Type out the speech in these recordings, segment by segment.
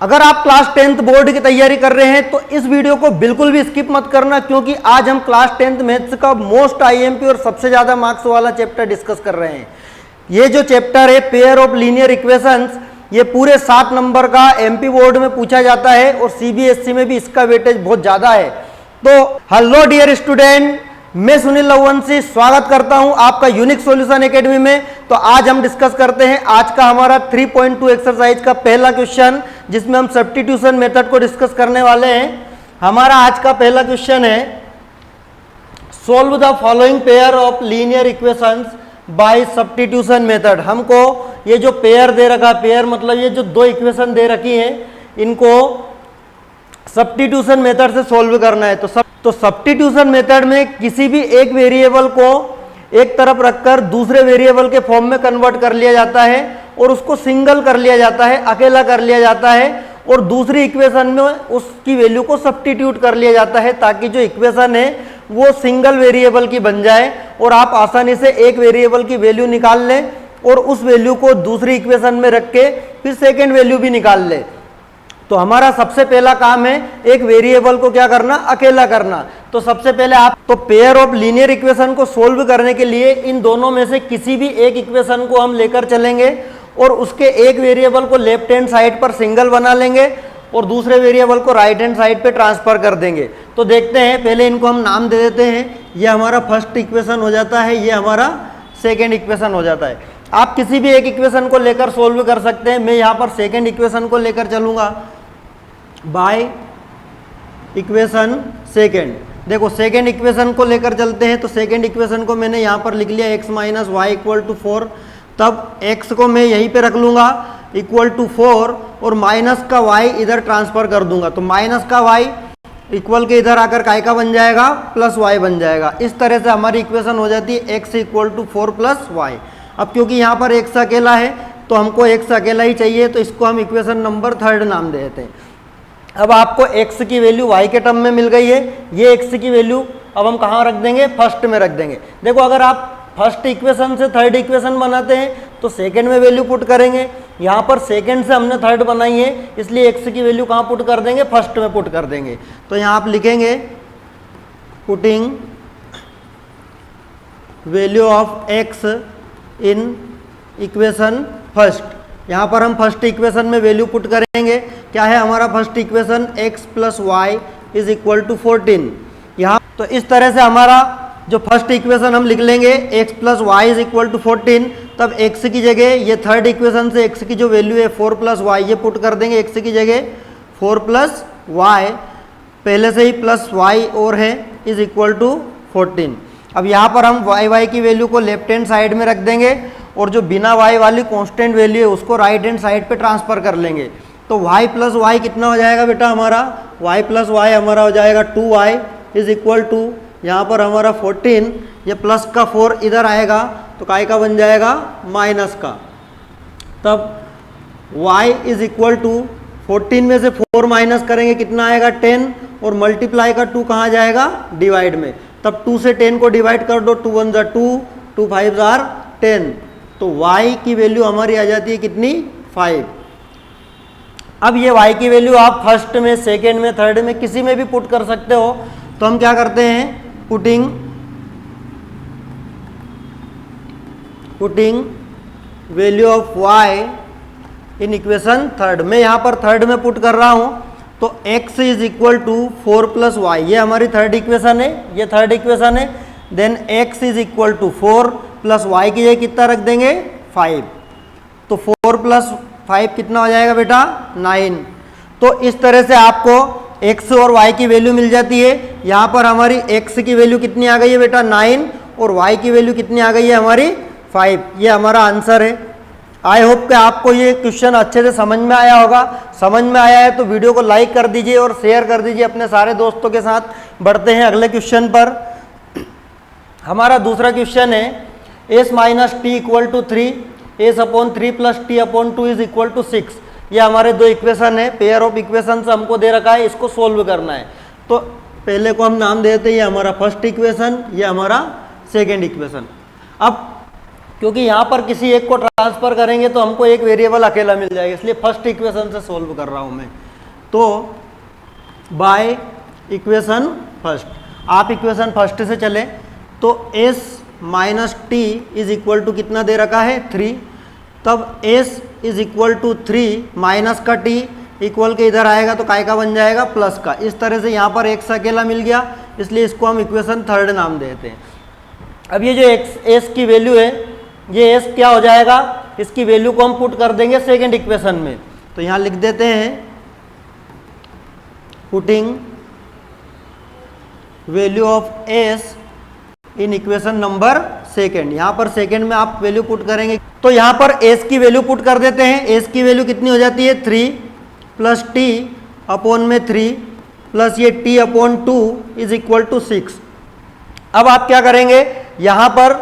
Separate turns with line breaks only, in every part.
अगर आप class 10th board की तैयारी कर रहे हैं तो इस वीडियो को बिल्कुल भी स्किप मत करना, क्योंकि आज हम क्लास 10th मैथ्स का मोस्ट आईएमपी और सबसे ज्यादा मार्क्स वाला चैप्टर डिस्कस कर रहे हैं। ये जो चैप्टर है पेयर ऑफ लीनियर इक्वेशंस, ये पूरे 7 नंबर का एमपी बोर्ड में पूछा जाता है और सीबीएसई में भी इसका वेटेज बहुत ज्यादा है। तो हेलो डियर स्टूडेंट, मैं सुनील लवंशी स्वागत करता हूं आपका यूनिक सॉल्यूशन एकेडमी में। तो आज हम डिस्कस करते हैं आज का हमारा 3.2 एक्सरसाइज का पहला क्वेश्चन, जिसमें हम सब्स्टिट्यूशन मेथड को डिस्कस करने वाले हैं। हमारा आज का पहला क्वेश्चन है solve the following pair of linear equations bye substitution method. हमको ये जो पेयर दे रखा, पेयर मतलब ये जो दो इक्वेशन दे रखी हैं, इनको सब्स्टिट्यूशन मेथड से सोल्व करना है। तो सब्स्टिट्यूशन मेथड में किसी भी एक वेरिएबल को एक तरफ रखकर दूसरे वेरिएबल के फॉर्म में कन्वर्ट कर लिया जाता है और उसको सिंगल कर लिया जाता है, अकेला कर लिया जाता है, और दूसरी इक्वेशन में उसकी वैल्यू को सब्स्टिट्यूट कर लिया जाता है, ताकि जो इक्वेशन है वो सिंगल वेरिएबल की बन जाए और आप आसानी से एक वेरिएबल की वैल्यू निकाल लें और उस वैल्यू को दूसरी इक्वेशन में रख के फिर सेकेंड वैल्यू भी निकाल लें। तो हमारा सबसे पहला काम है एक वेरिएबल को क्या करना, अकेला करना। तो सबसे पहले आप तो पेयर ऑफ लीनियर इक्वेशन को सोल्व करने के लिए इन दोनों में से किसी भी एक इक्वेशन को हम लेकर चलेंगे और उसके एक वेरिएबल को लेफ्ट हैंड साइड पर सिंगल बना लेंगे और दूसरे वेरिएबल को राइट हैंड साइड पे ट्रांसफर कर देंगे। तो देखते हैं, पहले इनको हम नाम दे देते हैं। ये हमारा फर्स्ट इक्वेशन हो जाता है, ये हमारा सेकेंड इक्वेशन हो जाता है। आप किसी भी एक इक्वेशन को लेकर सोल्व कर सकते हैं। मैं यहाँ पर सेकेंड इक्वेशन को लेकर चलूंगा बाय इक्वेशन सेकेंड। देखो सेकेंड इक्वेशन को लेकर चलते हैं। तो सेकेंड इक्वेशन को मैंने यहाँ पर लिख लिया x minus y equal to 4। तब x को मैं यहीं पे रख लूंगा इक्वल टू 4 और माइनस का y इधर ट्रांसफर कर दूंगा। तो माइनस का y इक्वल के इधर आकर काय का बन जाएगा, प्लस y बन जाएगा। इस तरह से हमारी इक्वेशन हो जाती है x equal to 4 plus y। अब क्योंकि यहाँ पर x अकेला है तो हमको x अकेला ही चाहिए, तो इसको हम इक्वेशन नंबर 3 नाम दे देते हैं। अब आपको x की वैल्यू y के टर्म में मिल गई है। ये x की वैल्यू अब हम कहाँ रख देंगे, फर्स्ट में रख देंगे। देखो अगर आप फर्स्ट इक्वेशन से थर्ड इक्वेशन बनाते हैं तो सेकंड में वैल्यू पुट करेंगे। यहाँ पर सेकंड से हमने थर्ड बनाई है, इसलिए x की वैल्यू कहाँ पुट कर देंगे, फर्स्ट में पुट कर देंगे। तो यहाँ आप लिखेंगे putting value of x in equation first. यहाँ पर हम फर्स्ट इक्वेशन में वैल्यू पुट करेंगे। क्या है हमारा first equation, x plus y is equal to 14। यहाँ तो इस तरह से हमारा जो फर्स्ट इक्वेशन हम लिख लेंगे x plus y is equal to 14। तब x की जगह ये थर्ड इक्वेशन से x की जो वैल्यू है 4 प्लस वाई, ये पुट कर देंगे। x की जगह 4 प्लस वाई, पहले से ही प्लस वाई और है, इज इक्वल टू 14। अब यहाँ पर हम y की वैल्यू को लेफ्ट हैंड साइड में रख देंगे और जो बिना y वाली कांस्टेंट वैल्यू है उसको राइट हैंड साइड पे ट्रांसफर कर लेंगे। तो y प्लस वाई कितना हो जाएगा बेटा हमारा, y प्लस वाई हमारा हो जाएगा 2y इज इक्वल टू, यहाँ पर हमारा 14, ये प्लस का 4 इधर आएगा तो काय का बन जाएगा, माइनस का। तब y इज इक्वल टू 14 में से 4 माइनस करेंगे कितना आएगा, 10, और मल्टीप्लाई का 2 कहाँ जाएगा, डिवाइड में। तब 2 से 10 को डिवाइड कर दो, 2 1 जार 2, 2 5 जार 10। तो y की वैल्यू हमारी आ जाती है कितनी, 5। अब ये y की वैल्यू आप फर्स्ट में, सेकेंड में, थर्ड में किसी में भी पुट कर सकते हो। तो हम क्या करते हैं, putting value of y in equation third. मैं यहाँ पर थर्ड में पुट कर रहा हूँ। तो x is equal to 4 plus y, ये हमारी थर्ड इक्वेशन है, ये थर्ड इक्वेशन है। Then x is equal to 4 plus y की जगह कितना रख देंगे, 5। तो 4 प्लस 5 कितना हो जाएगा बेटा, 9। तो इस तरह से आपको x और y की वैल्यू मिल जाती है। यहाँ पर हमारी x की वैल्यू कितनी आ गई है बेटा, 9, और y की वैल्यू कितनी आ गई है हमारी, 5। ये हमारा आंसर है। आई होप कि आपको ये क्वेश्चन अच्छे से समझ में आया होगा। समझ में आया है तो वीडियो को लाइक कर दीजिए और शेयर कर दीजिए अपने सारे दोस्तों के साथ। बढ़ते हैं अगले क्वेश्चन पर। हमारा दूसरा क्वेश्चन है s minus t equal to 3, s upon 3 plus t upon 2 is equal to 6। ये हमारे दो इक्वेशन है, पेयर ऑफ इक्वेशन हमको दे रखा है, इसको सोल्व करना है। तो पहले को हम नाम देते हैं, ये हमारा फर्स्ट इक्वेशन, ये हमारा सेकेंड इक्वेशन। अब क्योंकि यहाँ पर किसी एक को ट्रांसफर करेंगे तो हमको एक वेरिएबल अकेला मिल जाएगा, इसलिए फर्स्ट इक्वेशन से सोल्व कर रहा हूँ मैं। तो बाय इक्वेशन फर्स्ट, आप इक्वेशन फर्स्ट से चले तो s minus t is equal to कितना दे रखा है 3, तब s is equal to 3 minus का t इक्वल के इधर आएगा तो काय का बन जाएगा प्लस का। इस तरह से यहाँ पर x अकेला मिल गया, इसलिए इसको हम इक्वेशन थर्ड नाम देते हैं। अब ये जो s की वैल्यू है, ये s क्या हो जाएगा, इसकी वैल्यू को हम पुट कर देंगे सेकेंड इक्वेशन में। तो यहाँ लिख देते हैं putting value of s in equation number second. यहाँ पर सेकेंड में आप वैल्यू पुट करेंगे तो यहाँ पर s की वैल्यू पुट कर देते हैं। s की वैल्यू कितनी हो जाती है 3 प्लस टी अपॉन में 3 प्लस ये t upon 2 is equal to 6। अब आप क्या करेंगे, यहाँ पर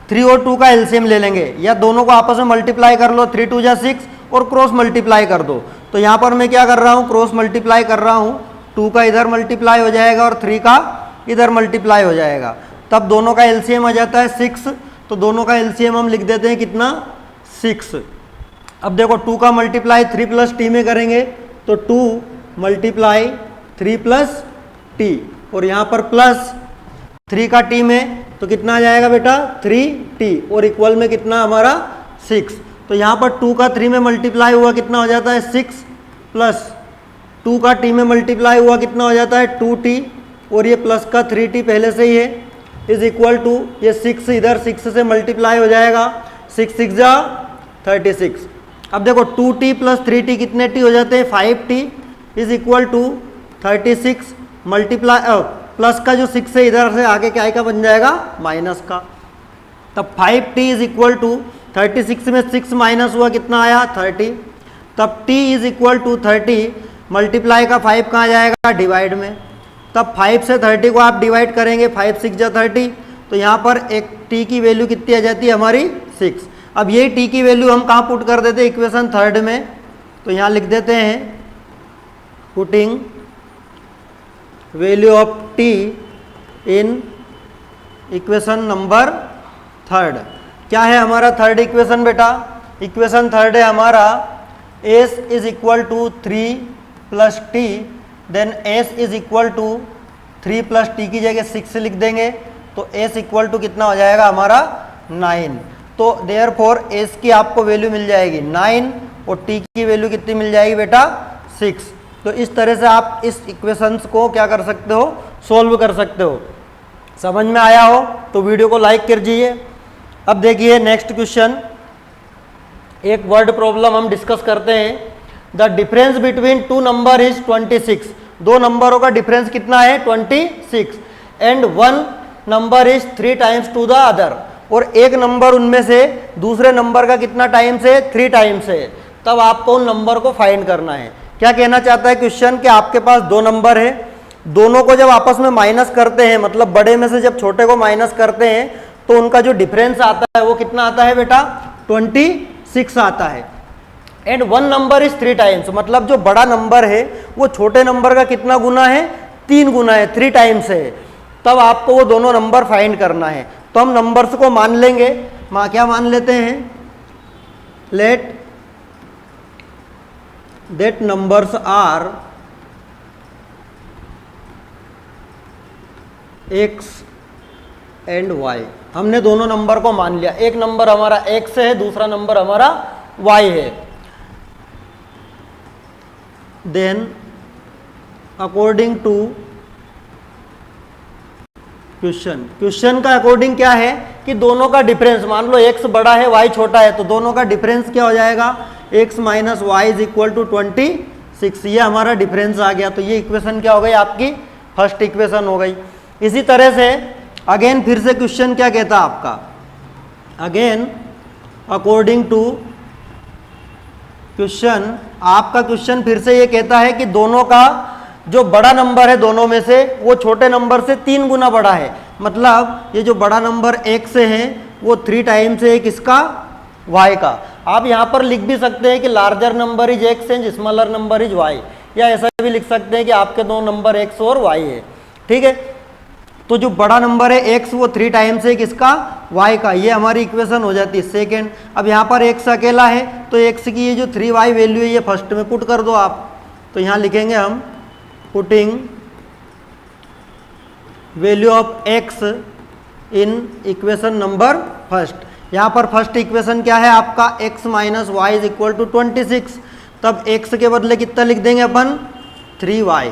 3 और 2 का एलसीएम ले लेंगे या दोनों को आपस में मल्टीप्लाई कर लो, 3 2 जा 6 और क्रॉस मल्टीप्लाई कर दो। तो यहाँ पर मैं क्या कर रहा हूँ, क्रॉस मल्टीप्लाई कर रहा हूँ, 2 का इधर मल्टीप्लाई हो जाएगा और 3 का इधर मल्टीप्लाई हो जाएगा, तब दोनों का एलसीएम आ जाता है 6। तो दोनों का एलसीएम हम लिख देते हैं कितना 6। अब देखो 2 का मल्टीप्लाई 3 प्लस टी में करेंगे तो 2 मल्टीप्लाई 3 प्लस टी और यहाँ पर प्लस 3 का टी में तो कितना आ जाएगा बेटा 3t और इक्वल में कितना हमारा 6। तो यहाँ पर 2 का 3 में मल्टीप्लाई हुआ कितना हो जाता है 6 प्लस 2 का t में मल्टीप्लाई हुआ कितना हो जाता है 2t और ये प्लस का 3t पहले से ही है इज इक्वल टू ये 6 इधर 6 से मल्टीप्लाई हो जाएगा, 6 6 जा 36। अब देखो 2t प्लस 3t कितने t हो जाते हैं 5t is equal to 36 multiply plus का जो 6 से इधर से आगे क्या का बन जाएगा माइनस का। तब 5t इज इक्वल टू 36 में 6 माइनस हुआ कितना आया 30, तब t is equal to 30 multiply का 5 कहाँ जाएगा डिवाइड में, तब 5 से 30 को आप डिवाइड करेंगे 5 6 जा 30, तो यहाँ पर एक t की वैल्यू कितनी आ जाती है हमारी 6। अब यही t की वैल्यू हम कहाँ पुट कर देते हैं इक्वेशन थर्ड में, तो यहाँ लिख देते हैं putting value of t in equation number third. क्या है हमारा थर्ड इक्वेशन बेटा, इक्वेशन थर्ड है हमारा s is equal to 3 plus t, then s is equal to 3 plus t की जगह 6 लिख देंगे तो s इक्वल टू कितना हो जाएगा हमारा 9। तो देयरफॉर s की आपको वैल्यू मिल जाएगी 9 और t की वैल्यू कितनी मिल जाएगी बेटा 6। तो इस तरह से आप इस इक्वेशंस को क्या कर सकते हो, सोल्व कर सकते हो। समझ में आया हो तो वीडियो को लाइक कर दीजिए। अब देखिए नेक्स्ट क्वेश्चन, एक वर्ड प्रॉब्लम हम डिस्कस करते हैं। The difference between two number is 26। दो नंबरों का डिफरेंस कितना है 26 and one number is 3 times to the other, और एक नंबर उनमें से दूसरे नंबर का कितना टाइम से 3 टाइम्स है। तब आपको उन नंबर को फाइंड करना है। क्या कहना चाहता है क्वेश्चन कि आपके पास दो नंबर है, दोनों को जब आपस में माइनस करते हैं, मतलब बड़े में से जब छोटे को माइनस करते हैं तो उनका जो डिफरेंस आता है वो कितना आता है बेटा 26 आता है। And one number is 3 times, मतलब जो बड़ा नंबर है वो छोटे नंबर का कितना गुना है 3 गुना है, 3 टाइम्स है। तब आपको वो दोनों नंबर फाइंड करना है। तो हम नंबर्स को मान लेंगे, क्या मान लेते हैं, late that numbers are x and y। हमने दोनों नंबर को मान लिया, एक नंबर हमारा x है, दूसरा नंबर हमारा y है। देन अकॉर्डिंग टू क्वेश्चन का अकॉर्डिंग क्या है कि दोनों का डिफरेंस, मान लो x बड़ा है y छोटा है, तो दोनों का डिफरेंस क्या हो जाएगा x minus y is equal to 26। ये हमारा डिफरेंस आ गया। तो ये इक्वेशन क्या हो गई आपकी फर्स्ट इक्वेशन हो गई। इसी तरह से अगेन फिर से क्वेश्चन क्या कहता है आपका, अगेन अकॉर्डिंग टू क्वेश्चन, आपका क्वेश्चन फिर से ये कहता है कि दोनों का जो बड़ा नंबर है दोनों में से वो छोटे नंबर से 3 गुना बड़ा है। मतलब ये जो बड़ा नंबर x है वो 3 टाइम्स है किसका y का। आप यहाँ पर लिख भी सकते हैं कि larger number is x and smaller number is y, या ऐसा भी लिख सकते हैं कि आपके दो नंबर x और y है। ठीक है, तो जो बड़ा नंबर है x वो 3 टाइम्स है किसका, y का। ये हमारी इक्वेशन हो जाती है सेकेंड। अब यहाँ पर x अकेला है तो x की ये जो 3y वैल्यू है ये फर्स्ट में पुट कर दो आप। तो यहाँ लिखेंगे हम putting value of x in equation number first. यहाँ पर फर्स्ट इक्वेशन क्या है आपका, x minus y is equal to 26। तब x के बदले कितना लिख देंगे अपन, 3y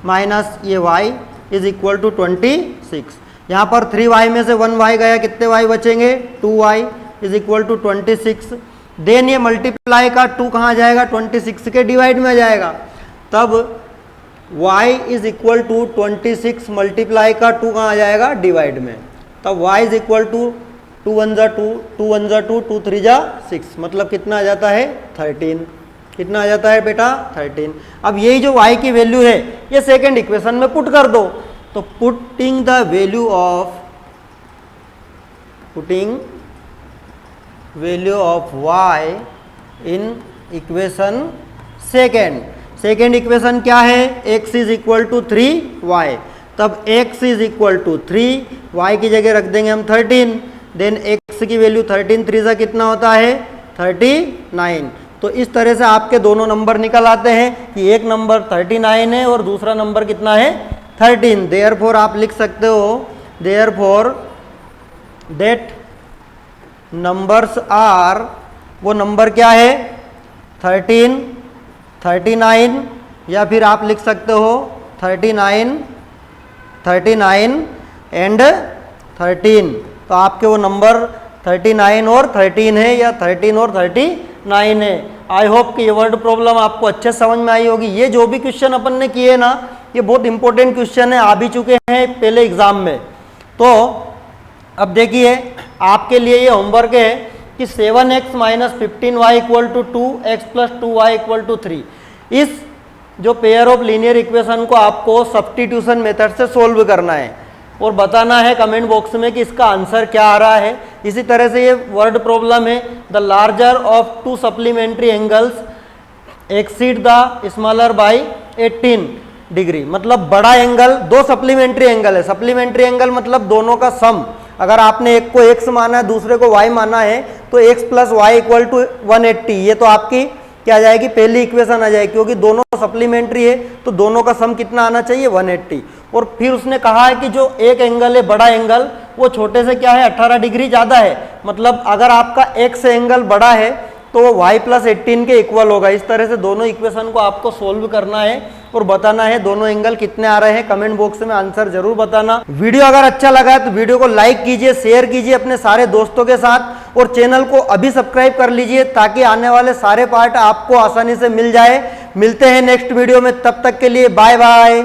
माइनस ये y इज इक्वल टू 26। यहाँ पर 3y में से 1y गया, कितने y बचेंगे, 2y is equal to 26। Then ये मल्टीप्लाई का 2 कहाँ जाएगा, 26 के डिवाइड में जाएगा। तब y is equal to 26 multiply का 2 कहाँ जाएगा, डिवाइड में। तब y इज इक्वल टू 2 1 जा 2, 2 1 जा 2, 2 3 जा 6, मतलब कितना आ जाता है 13। कितना आ जाता है बेटा 13। अब यही जो y की वैल्यू है ये सेकेंड इक्वेशन में पुट कर दो। तो putting the value of y in equation second equation क्या है, x is equal to 3y। तब x is equal to 3, y की जगह रख देंगे हम 13। देन x की वैल्यू 13 3 से कितना होता है 39। तो इस तरह से आपके दोनों नंबर निकल आते हैं कि एक नंबर 39 है और दूसरा नंबर कितना है 13। देयरफॉर आप लिख सकते हो, देयरफॉर दैट नंबर्स आर, वो नंबर क्या है 13, 39, या फिर आप लिख सकते हो 39 एंड 13। तो आपके वो नंबर 39 और 13 है या 13 और 39 है। आई होप कि ये वर्ड प्रॉब्लम आपको अच्छे समझ में आई होगी। ये जो भी क्वेश्चन अपन ने किए ना, ये बहुत इंपॉर्टेंट क्वेश्चन है, आ भी चुके हैं पहले एग्जाम में। तो अब देखिए आपके लिए ये होमवर्क है कि 7x minus 15y equal to 2x plus 2y equal to 3, इस जो पेयर ऑफ लीनियर इक्वेशन को आपको सब्स्टिट्यूशन मेथड से सोल्व करना है और बताना है कमेंट बॉक्स में कि इसका आंसर क्या आ रहा है। इसी तरह से ये वर्ड प्रॉब्लम है, the larger of 2 supplementary angles exceed the smaller by 18 degree. मतलब बड़ा एंगल, 2 सप्लीमेंट्री एंगल है, सप्लीमेंट्री एंगल मतलब दोनों का सम। अगर आपने एक को x माना है दूसरे को y माना है तो x plus y equal to 180, ये तो आपकी क्या आ जाएगी, पहली इक्वेशन आ जाएगी, क्योंकि दोनों सप्लीमेंट्री है तो दोनों का सम कितना आना चाहिए 180। और फिर उसने कहा है कि जो एक एंगल है बड़ा एंगल वो छोटे से क्या है 18 डिग्री ज़्यादा है। मतलब अगर आपका x एंगल बड़ा है तो वो y प्लस 18 के इक्वल होगा। इस तरह से दोनों इक्वेशन को आपको सोल्व करना है और बताना है दोनों एंगल कितने आ रहे हैं। कमेंट बॉक्स में आंसर जरूर बताना। वीडियो अगर अच्छा लगा है तो वीडियो को लाइक कीजिए, शेयर कीजिए अपने सारे दोस्तों के साथ और चैनल को अभी सब्सक्राइब कर लीजिए ताकि आने वाले सारे पार्ट आपको आसानी से मिल जाए। मिलते हैं नेक्स्ट वीडियो में, तब तक के लिए बाय बाय।